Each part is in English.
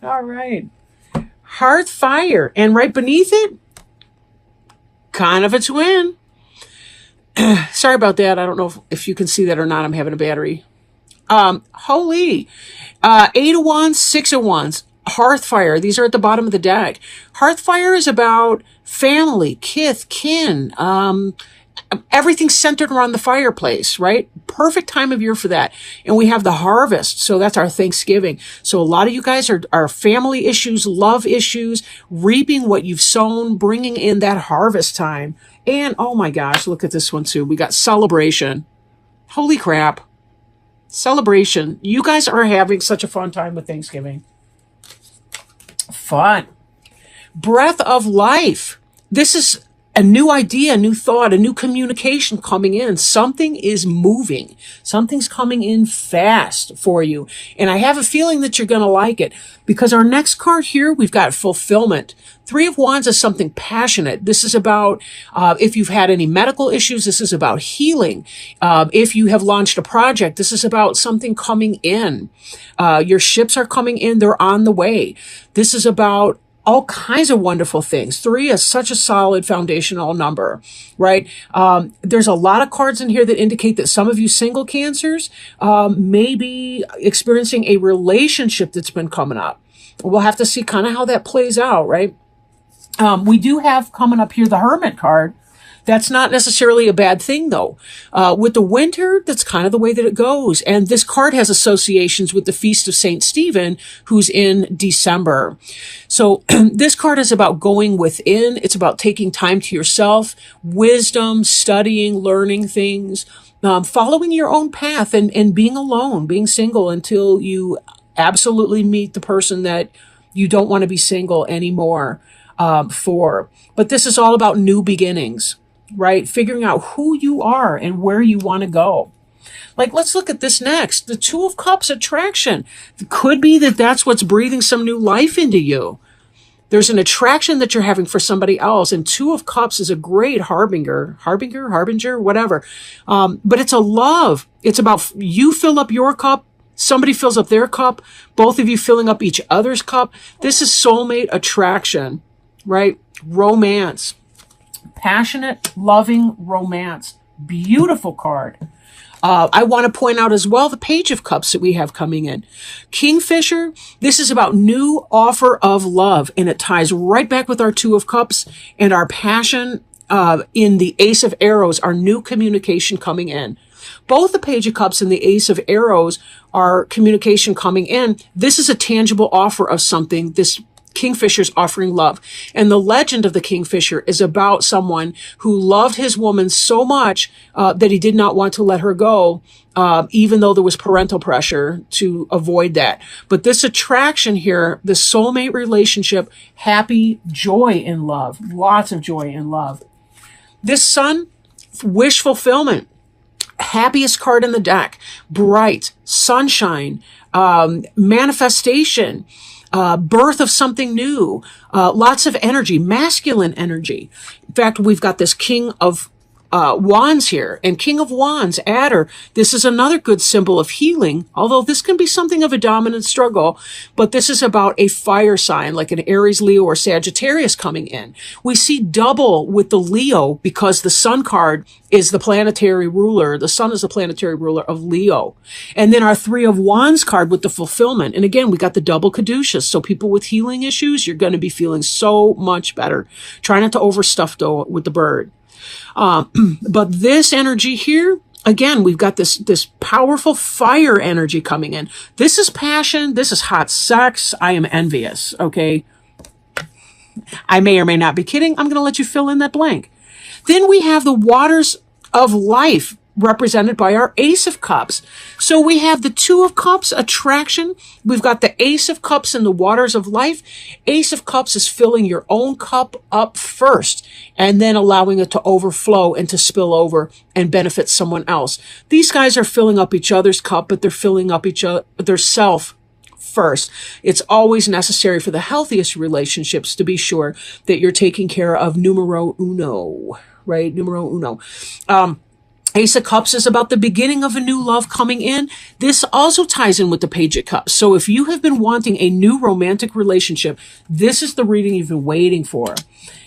All right. Hearth fire. And right beneath it, kind of a twin. Sorry about that. I don't know if you can see that or not. I'm having a battery. Holy. 8 of Wands, 6 of Wands. Hearthfire. These are at the bottom of the deck. Hearthfire is about family, kith, kin, everything centered around the fireplace, right? Perfect time of year for that. And we have the harvest. So that's our Thanksgiving. So a lot of you guys are family issues, love issues, reaping what you've sown, bringing in that harvest time. And oh my gosh, look at this one too. We got celebration. Holy crap. Celebration. You guys are having such a fun time with Thanksgiving. Fun. Breath of life. This is a new idea, a new thought, a new communication coming in. Something is moving. Something's coming in fast for you. And I have a feeling that you're going to like it because our next card here, we've got fulfillment. 3 of Wands is something passionate. This is about, if you've had any medical issues, this is about healing. If you have launched a project, this is about something coming in. Your ships are coming in. They're on the way. This is about all kinds of wonderful things. 3 is such a solid foundational number, right? There's a lot of cards in here that indicate that some of you single cancers may be experiencing a relationship that's been coming up. We'll have to see kind of how that plays out, right? We do have coming up here the Hermit card. That's not necessarily a bad thing, though. With the winter, that's kind of the way that it goes. And this card has associations with the Feast of St. Stephen, who's in December. So this card is about going within. It's about taking time to yourself, wisdom, studying, learning things, following your own path and being alone, being single until you absolutely meet the person that you don't want to be single anymore for. But this is all about new beginnings, right? Figuring out who you are and where you want to go. Like, let's look at this next. The 2 of Cups attraction. It could be that that's what's breathing some new life into you. There's an attraction that you're having for somebody else. And 2 of Cups is a great harbinger, whatever. But it's a love. It's about you fill up your cup. Somebody fills up their cup. Both of you filling up each other's cup. This is soulmate attraction, right? Romance. Passionate, loving romance. Beautiful card. I want to point out as well the Page of Cups that we have coming in. Kingfisher, this is about new offer of love, and it ties right back with our 2 of Cups and our passion in the Ace of Arrows, our new communication coming in. Both the Page of Cups and the Ace of Arrows are communication coming in. This is a tangible offer of something. This Kingfisher's offering love. And the legend of the Kingfisher is about someone who loved his woman so much that he did not want to let her go, even though there was parental pressure to avoid that. But this attraction here, the soulmate relationship, happy, joy in love, lots of joy in love. This Sun, wish fulfillment. Happiest card in the deck. Bright, sunshine, manifestation, birth of something new, lots of energy, masculine energy. In fact, we've got this King of Wands here, and King of Wands, adder. This is another good symbol of healing, although this can be something of a dominant struggle, but this is about a fire sign like an Aries, Leo, or Sagittarius coming in. We see double with the Leo because the Sun card is the planetary ruler. The Sun is the planetary ruler of Leo. And then our 3 of Wands card with the fulfillment. And again, we got the double caduceus. So people with healing issues, you're going to be feeling so much better. Try not to overstuff though with the bird. But this energy here, again, we've got this powerful fire energy coming in. This is passion. This is hot sex. I am envious. Okay. I may or may not be kidding. I'm going to let you fill in that blank. Then we have the waters of life represented by our Ace of Cups. So we have the 2 of Cups, attraction. We've got the Ace of Cups in the waters of life. Ace of Cups is filling your own cup up first and then allowing it to overflow and to spill over and benefit someone else. These guys are filling up each other's cup, but they're filling up each other, their self first. It's always necessary for the healthiest relationships to be sure that you're taking care of numero uno, right? Numero uno. Ace of Cups is about the beginning of a new love coming in. This also ties in with the Page of Cups. So if you have been wanting a new romantic relationship, this is the reading you've been waiting for.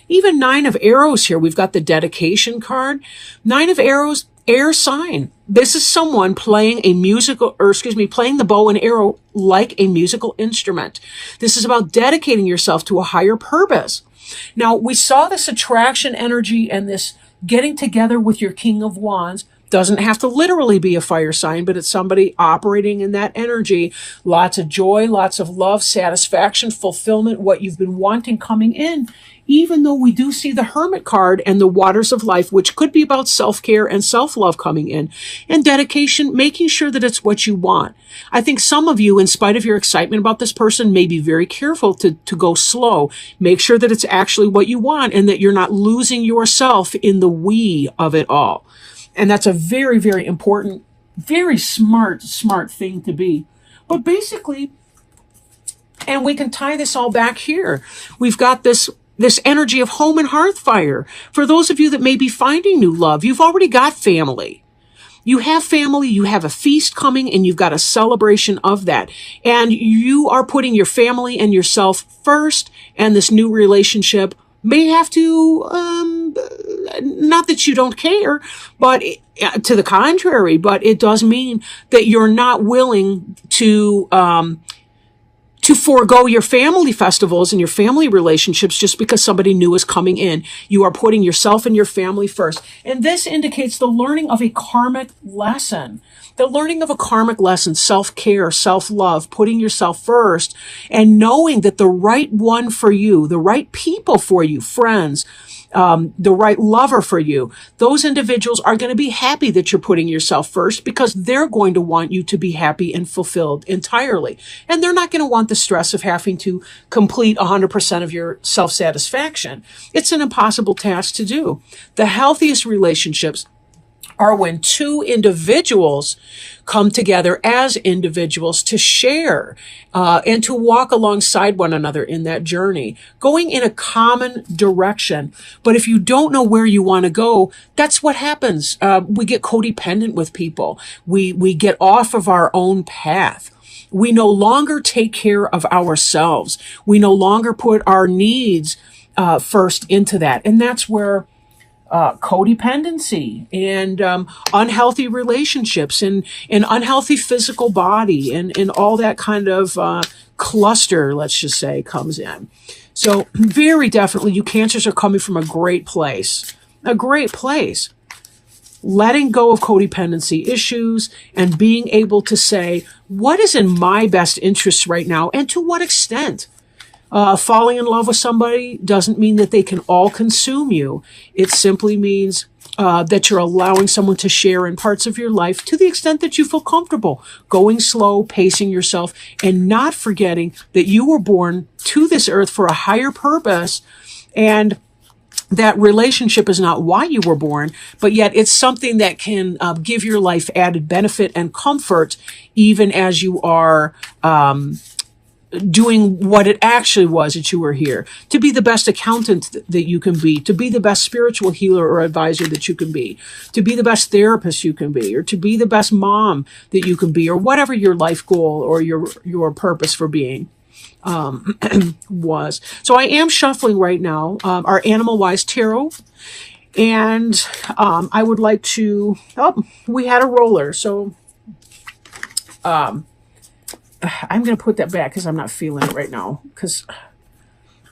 Even Nine of Arrows here. We've got the dedication card. Nine of Arrows, air sign. This is someone playing playing the bow and arrow like a musical instrument. This is about dedicating yourself to a higher purpose. Now, we saw this attraction energy and this getting together with your King of Wands. Doesn't have to literally be a fire sign, but it's somebody operating in that energy. Lots of joy, lots of love, satisfaction, fulfillment, what you've been wanting coming in. Even though we do see the Hermit card and the waters of life, which could be about self-care and self-love coming in, and dedication, making sure that it's what you want. I think some of you, in spite of your excitement about this person, may be very careful to go slow. Make sure that it's actually what you want and that you're not losing yourself in the we of it all. And that's a very, very important, very smart thing to be. But basically, and we can tie this all back here. We've got this energy of home and hearth fire. For those of you that may be finding new love, you've already got family. You have family, you have a feast coming, and you've got a celebration of that. And you are putting your family and yourself first, and this new relationship may have to, not that you don't care, but to the contrary, but it does mean that you're not willing to forego your family festivals and your family relationships just because somebody new is coming in. You are putting yourself and your family first. And this indicates the learning of a karmic lesson. The learning of a karmic lesson, self-care, self-love, putting yourself first, and knowing that the right one for you, the right people for you, friends, the right lover for you, those individuals are going to be happy that you're putting yourself first because they're going to want you to be happy and fulfilled entirely. And they're not going to want the stress of having to complete 100% of your self-satisfaction. It's an impossible task to do. The healthiest relationships are when two individuals come together as individuals to share and to walk alongside one another in that journey, going in a common direction. But if you don't know where you want to go, that's what happens. We get codependent with people. We get off of our own path. We no longer take care of ourselves. We no longer put our needs first into that. And that's where codependency and unhealthy relationships and an unhealthy physical body and all that kind of cluster, let's just say, comes in. So very definitely you Cancers are coming from a great place. A great place. Letting go of codependency issues and being able to say, what is in my best interest right now and to what extent? Falling in love with somebody doesn't mean that they can all consume you. It simply means that you're allowing someone to share in parts of your life to the extent that you feel comfortable, going slow, pacing yourself, and not forgetting that you were born to this earth for a higher purpose, and that relationship is not why you were born, but yet it's something that can give your life added benefit and comfort even as you are doing what it actually was that you were here, to be the best accountant that you can be, to be the best spiritual healer or advisor that you can be, to be the best therapist you can be, or to be the best mom that you can be, or whatever your life goal or your purpose for being was. So I am shuffling right now our Animal Wise Tarot, and I would like to, we had a roller, so I'm going to put that back because I'm not feeling it right now. Because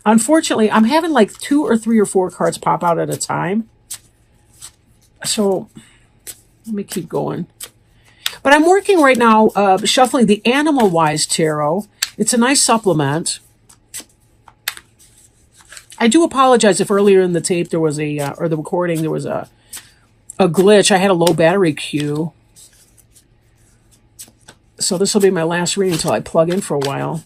unfortunately, I'm having like 2 or 3 or 4 cards pop out at a time. So let me keep going. But I'm working right now, shuffling the Animal Wise Tarot. It's a nice supplement. I do apologize if earlier in the tape there was or the recording, there was a glitch. I had a low battery queue. So this will be my last reading until I plug in for a while.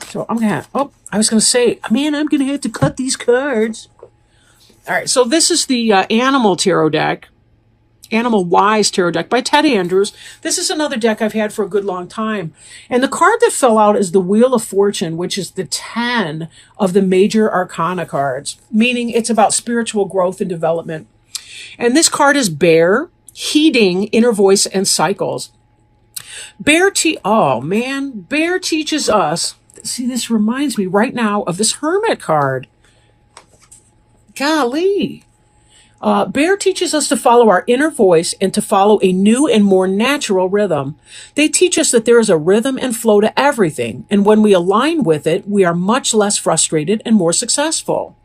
So I'm going to, I was going to say, man, I'm going to have to cut these cards. All right, so this is the Animal Tarot deck. Animal Wise Tarot deck by Ted Andrews. This is another deck I've had for a good long time. And the card that fell out is the Wheel of Fortune, which is the 10 of the major arcana cards, meaning it's about spiritual growth and development. And this card is Bear, heeding inner voice and cycles. Bear teaches us. See, this reminds me right now of this Hermit card. Golly. Bear teaches us to follow our inner voice and to follow a new and more natural rhythm. They teach us that there is a rhythm and flow to everything, and when we align with it, we are much less frustrated and more successful.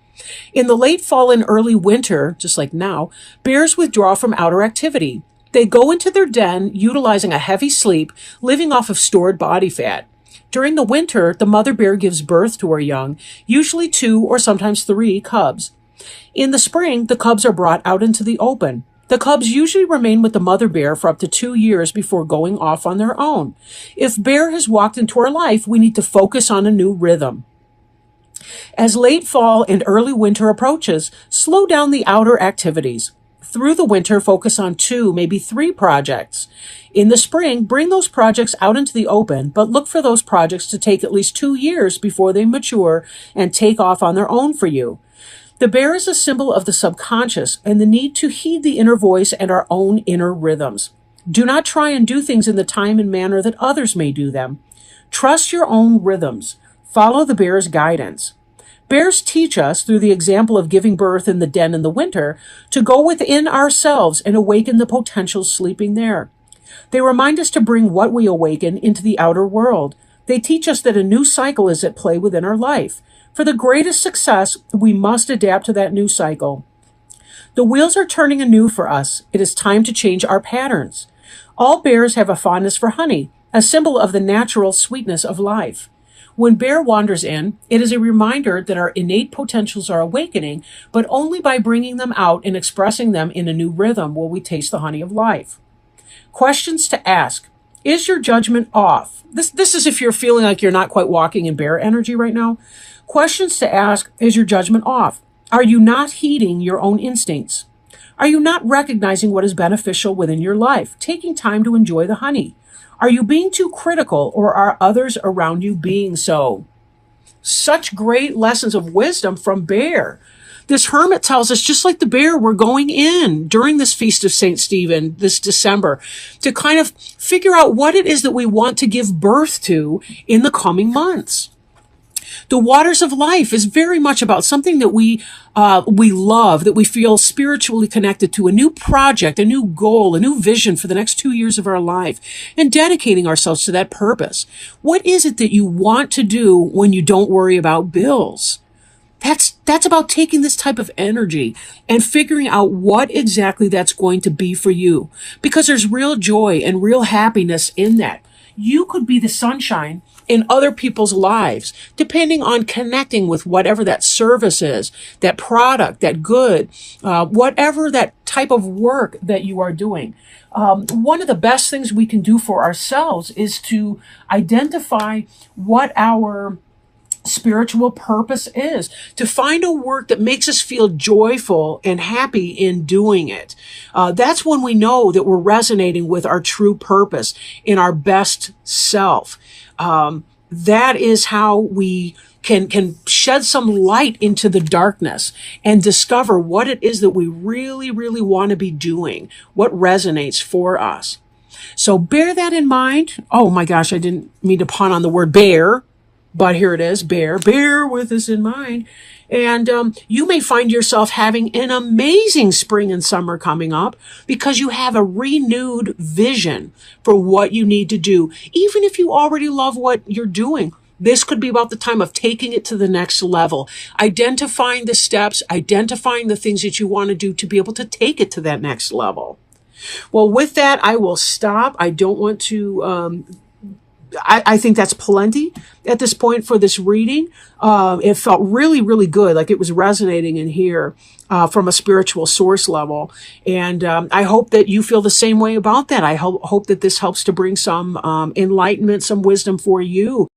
In the late fall and early winter, just like now, bears withdraw from outer activity. They go into their den, utilizing a heavy sleep, living off of stored body fat. During the winter, the mother bear gives birth to her young, usually 2 or sometimes 3 cubs. In the spring, the cubs are brought out into the open. The cubs usually remain with the mother bear for up to 2 years before going off on their own. If bear has walked into our life, we need to focus on a new rhythm. As late fall and early winter approaches, slow down the outer activities. Through the winter, focus on 2, maybe 3 projects. In the spring, bring those projects out into the open, but look for those projects to take at least 2 years before they mature and take off on their own for you. The bear is a symbol of the subconscious and the need to heed the inner voice and our own inner rhythms. Do not try and do things in the time and manner that others may do them. Trust your own rhythms. Follow the bear's guidance. Bears teach us, through the example of giving birth in the den in the winter, to go within ourselves and awaken the potentials sleeping there. They remind us to bring what we awaken into the outer world. They teach us that a new cycle is at play within our life. For the greatest success, we must adapt to that new cycle. The wheels are turning anew for us. It is time to change our patterns. All bears have a fondness for honey, a symbol of the natural sweetness of life. When bear wanders in, it is a reminder that our innate potentials are awakening, but only by bringing them out and expressing them in a new rhythm will we taste the honey of life. Questions to ask. Is your judgment off? This is if you're feeling like you're not quite walking in bear energy right now. Questions to ask. Is your judgment off? Are you not heeding your own instincts? Are you not recognizing what is beneficial within your life, taking time to enjoy the honey? Are you being too critical, or are others around you being so? Such great lessons of wisdom from Bear. This hermit tells us, just like the bear, we're going in during this Feast of St. Stephen this December to kind of figure out what it is that we want to give birth to in the coming months. The waters of life is very much about something that we love, that we feel spiritually connected to, a new project, a new goal, a new vision for the next 2 years of our life, and dedicating ourselves to that purpose. What is it that you want to do when you don't worry about bills? That's about taking this type of energy and figuring out what exactly that's going to be for you, because there's real joy and real happiness in that. You could be the sunshine in other people's lives, depending on connecting with whatever that service is, that product, that good, whatever that type of work that you are doing. One of the best things we can do for ourselves is to identify what our spiritual purpose is, to find a work that makes us feel joyful and happy in doing it. That's when we know that we're resonating with our true purpose in our best self. That is how we can shed some light into the darkness and discover what it is that we really, really want to be doing, what resonates for us. So bear that in mind. Oh my gosh, I didn't mean to pun on the word bear, but here it is, bear with us in mind. And you may find yourself having an amazing spring and summer coming up because you have a renewed vision for what you need to do. Even if you already love what you're doing, this could be about the time of taking it to the next level, identifying the steps, identifying the things that you want to do to be able to take it to that next level. Well, with that, I will stop. I don't want to... I think that's plenty at this point for this reading. It felt really, really good, like it was resonating in here from a spiritual source level. And I hope that you feel the same way about that. I hope that this helps to bring some enlightenment, some wisdom for you